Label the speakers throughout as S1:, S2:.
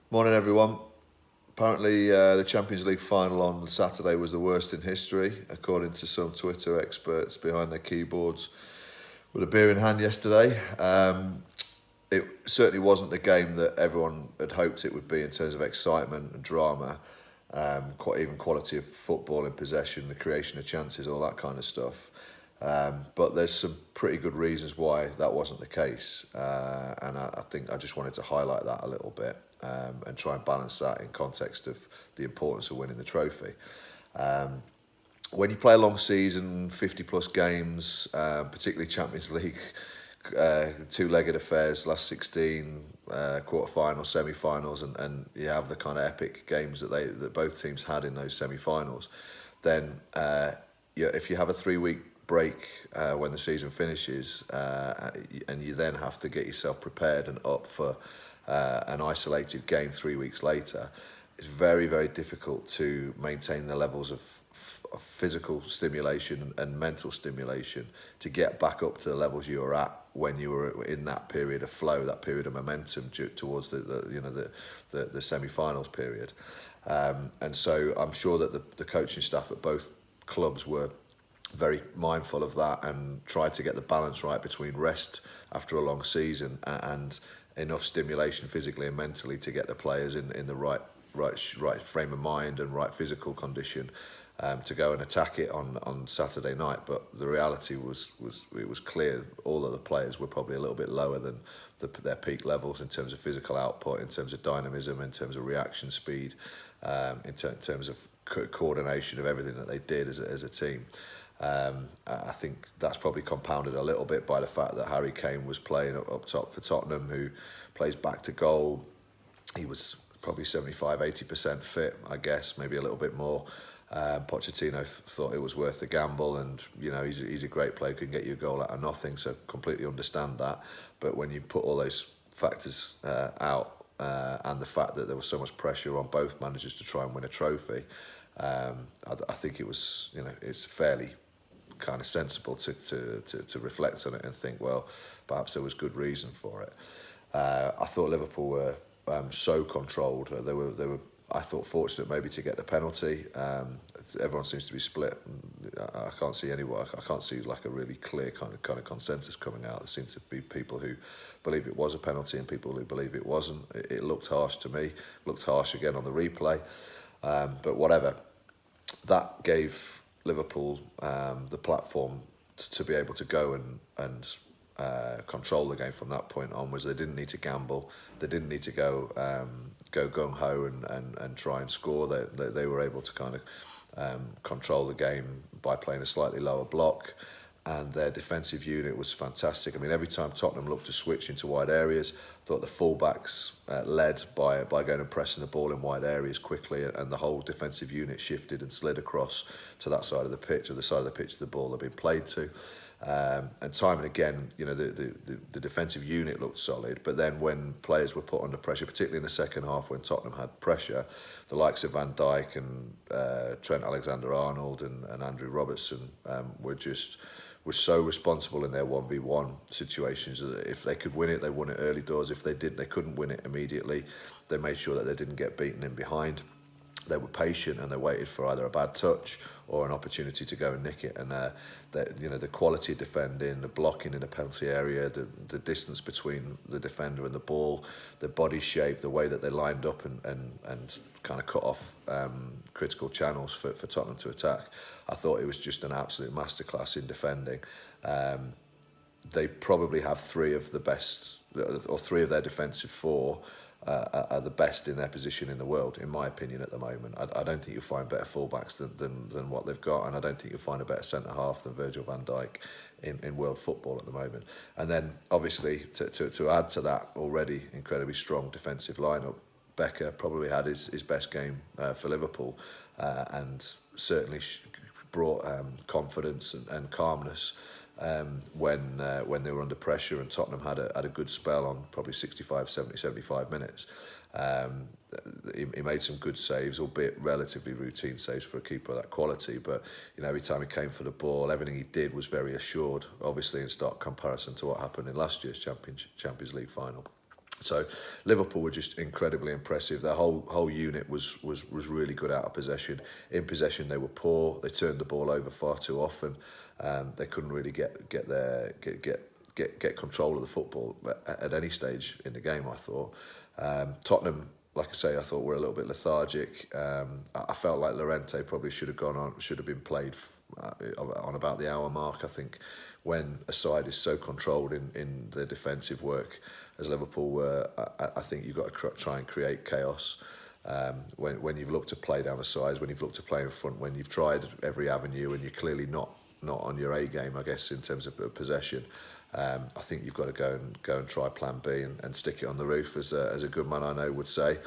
S1: Morning, everyone. Apparently, the Champions League final on Saturday was the worst in history, according to some Twitter experts behind their keyboards with a beer in hand yesterday. It certainly wasn't the game that everyone had hoped it would be in terms of excitement and drama, quite even quality of football in possession, the creation of chances, all that kind of stuff. But there's some pretty good reasons why that wasn't the case, and I think I just wanted to highlight that a little bit and try and balance that in context of the importance of winning the trophy. When you play a long season, 50 plus games, particularly Champions League, two-legged affairs, last 16, quarter-finals, semi-finals, and you have the kind of epic games that both teams had in those semi-finals, then if you have a 3-week break when the season finishes, and you then have to get yourself prepared and up for an isolated game 3 weeks later, it's very, very difficult to maintain the levels of physical stimulation and mental stimulation to get back up to the levels you were at when you were in that period of flow, that period of momentum towards the semi-finals period. And so I'm sure that the coaching staff at both clubs were very mindful of that and tried to get the balance right between rest after a long season and enough stimulation physically and mentally to get the players in the right frame of mind and right physical condition to go and attack it on Saturday night. But the reality was it was clear all of the players were probably a little bit lower than their peak levels in terms of physical output, in terms of dynamism, in terms of reaction speed, in terms of coordination of everything that they did as a team. I think that's probably compounded a little bit by the fact that Harry Kane was playing up top for Tottenham, who plays back to goal. He was probably 75-80% fit, I guess, maybe a little bit more. Pochettino thought it was worth the gamble, and he's a great player, can get you a goal out of nothing, so completely understand that. But when you put all those factors out, and the fact that there was so much pressure on both managers to try and win a trophy, I think it was, it's fairly kind of sensible to reflect on it and think, well, perhaps there was good reason for it. I thought Liverpool were so controlled. They were I thought fortunate maybe to get the penalty. Everyone seems to be split. I can't see anyone. I can't see like a really clear kind of consensus coming out. There seems to be people who believe it was a penalty and people who believe it wasn't. It looked harsh to me. Looked harsh again on the replay. But whatever. That gave Liverpool the platform to be able to go and control the game from that point onwards. They didn't need to gamble. They didn't need to go gung-ho and try and score. They were able to kind of control the game by playing a slightly lower block, and their defensive unit was fantastic. I mean, every time Tottenham looked to switch into wide areas, I thought the fullbacks led by going and pressing the ball in wide areas quickly, and the whole defensive unit shifted and slid across to that side of the pitch, or the side of the pitch the ball had been played to. And time and again, the defensive unit looked solid, but then when players were put under pressure, particularly in the second half when Tottenham had pressure, the likes of Van Dijk and Trent Alexander-Arnold and Andrew Robertson were so responsible in their 1v1 situations that if they could win it, they won it early doors. If they couldn't win it immediately, they made sure that they didn't get beaten in behind. They were patient and they waited for either a bad touch or an opportunity to go and nick it. And the quality of defending, the blocking in the penalty area, the distance between the defender and the ball, the body shape, the way that they lined up and kind of cut off critical channels for Tottenham to attack. I thought it was just an absolute masterclass in defending. They probably have three of the best, or three of their defensive four are the best in their position in the world, in my opinion, at the moment. I don't think you'll find better fullbacks than what they've got, and I don't think you'll find a better centre-half than Virgil van Dijk in world football at the moment. And then, obviously, to add to that already incredibly strong defensive lineup, Becker probably had his best game for Liverpool, and certainly brought confidence and calmness when they were under pressure, and Tottenham had a good spell on probably 65, 70, 75 minutes. He made some good saves, albeit relatively routine saves for a keeper of that quality, but every time he came for the ball, everything he did was very assured, obviously in stark comparison to what happened in last year's Champions League final. So Liverpool were just incredibly impressive. Their whole unit was really good out of possession. In possession, they were poor. They turned the ball over far too often. They couldn't really get control of the football at any stage in the game, I thought. Tottenham, like I say, I thought were a little bit lethargic. I felt like Llorente probably should have been played on about the hour mark. I think when a side is so controlled in the defensive work as Liverpool were, I think you've got to try and create chaos. When you've looked to play down the sides, when you've looked to play in front, when you've tried every avenue and you're clearly not on your A game, I guess, in terms of possession. I think you've got to go and try Plan B and stick it on the roof, as a good man I know would say,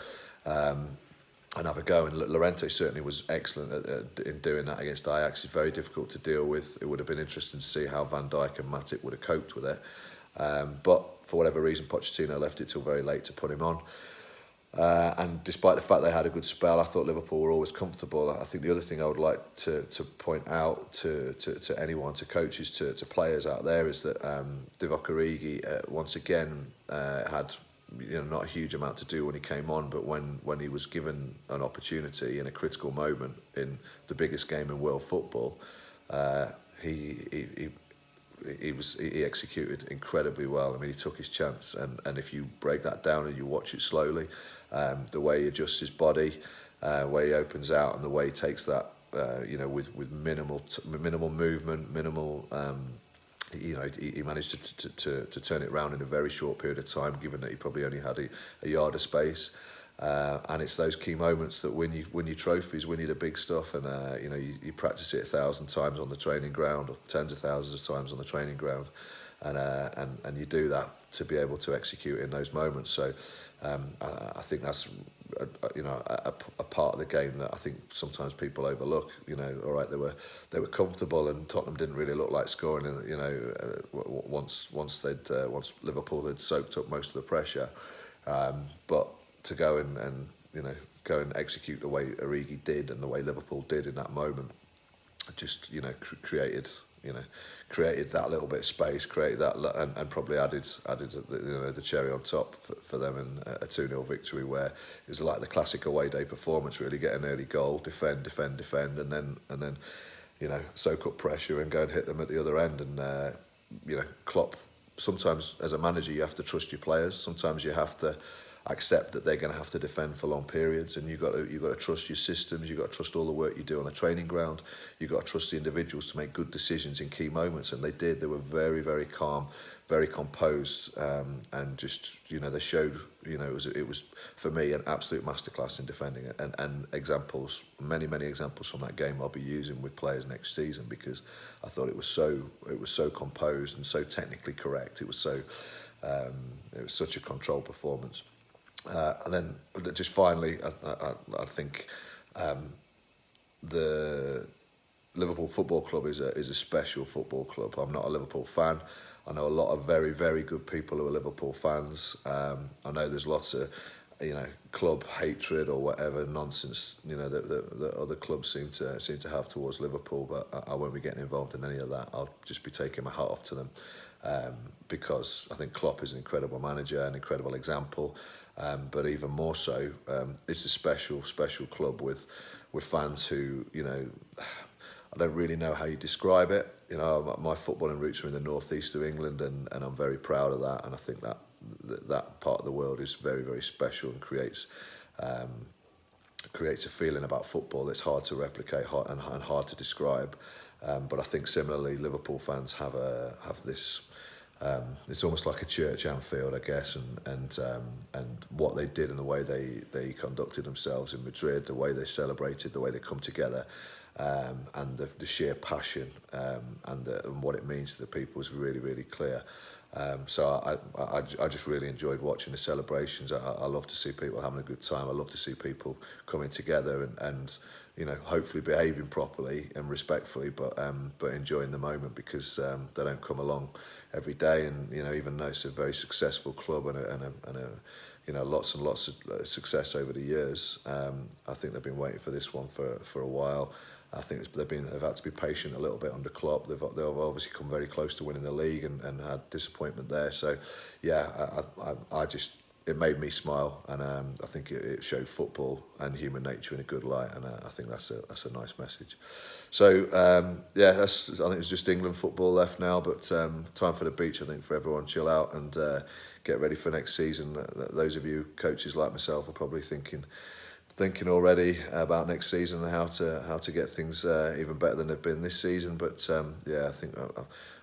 S1: and have a go. And Llorente certainly was excellent in doing that against Ajax. It's very difficult to deal with. It would have been interesting to see how Van Dijk and Matip would have coped with it. But for whatever reason, Pochettino left it till very late to put him on. And despite the fact they had a good spell, I thought Liverpool were always comfortable. I think the other thing I would like to point out to anyone, to coaches, to players out there, is that Divock Origi once again had not a huge amount to do when he came on, but when he was given an opportunity in a critical moment in the biggest game in world football, he executed incredibly well. I mean, he took his chance, and if you break that down and you watch it slowly, the way he adjusts his body, the way he opens out, and the way he takes that, with minimal movement, minimal. He managed to turn it around in a very short period of time, given that he probably only had a yard of space. And it's those key moments that win you trophies, win you the big stuff. And you practice it 1,000 times on the training ground, or tens of thousands of times on the training ground, and you do that to be able to execute in those moments. So I think that's a part of the game that I think sometimes people overlook. All right, they were comfortable, and Tottenham didn't really look like scoring. Once Liverpool had soaked up most of the pressure, but to go and execute the way Origi did and the way Liverpool did in that moment, just created that little bit of space, created that, and probably added the cherry on top for them in a 2-0 victory, where it was like the classic away day performance. Really get an early goal, defend, and then soak up pressure and go and hit them at the other end. And Klopp, sometimes as a manager you have to trust your players. Sometimes you have to accept that they're going to have to defend for long periods, and you've got to trust your systems. You've got to trust all the work you do on the training ground. You've got to trust the individuals to make good decisions in key moments, and they did. They were very, very calm, very composed, and just they showed. It was for me an absolute masterclass in defending it, and examples, many examples from that game I'll be using with players next season, because I thought it was so composed and so technically correct. It was such a controlled performance. And then just finally, I think the Liverpool Football Club is a special football club. I'm not a Liverpool fan. I know a lot of very, very good people who are Liverpool fans. I know there's lots of club hatred or whatever nonsense that other clubs seem to have towards Liverpool, but I won't be getting involved in any of that. I'll just be taking my hat off to them, because I think Klopp is an incredible manager, an incredible example. But even more so, it's a special club with fans who, I don't really know how you describe it. My footballing roots are in the northeast of England, and I'm very proud of that. And I think that part of the world is very, very special, and creates a feeling about football that's hard to replicate and hard to describe. But I think similarly, Liverpool fans have this. It's almost like a church, Anfield, I guess, and what they did and the way they conducted themselves in Madrid, the way they celebrated, the way they come together, and the sheer passion and what it means to the people is really, really clear. So I just really enjoyed watching the celebrations. I love to see people having a good time. I love to see people coming together and hopefully behaving properly and respectfully, but enjoying the moment, because they don't come along every day. And even though it's a very successful club and lots and lots of success over the years, I think they've been waiting for this one for a while. I think they've had to be patient a little bit under Klopp. They've obviously come very close to winning the league and had disappointment there. So yeah, I just it made me smile, and I think it showed football and human nature in a good light, and I think that's a nice message. So yeah, I think it's just England football left now, but time for the beach. I think for everyone, chill out and get ready for next season. Those of you coaches like myself are probably thinking already about next season and how to get things even better than they've been this season. But yeah, I think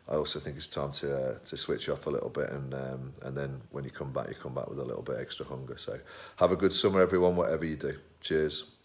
S1: I also think it's time to switch off a little bit, and then when you come back with a little bit extra hunger. So have a good summer, everyone, whatever you do. Cheers.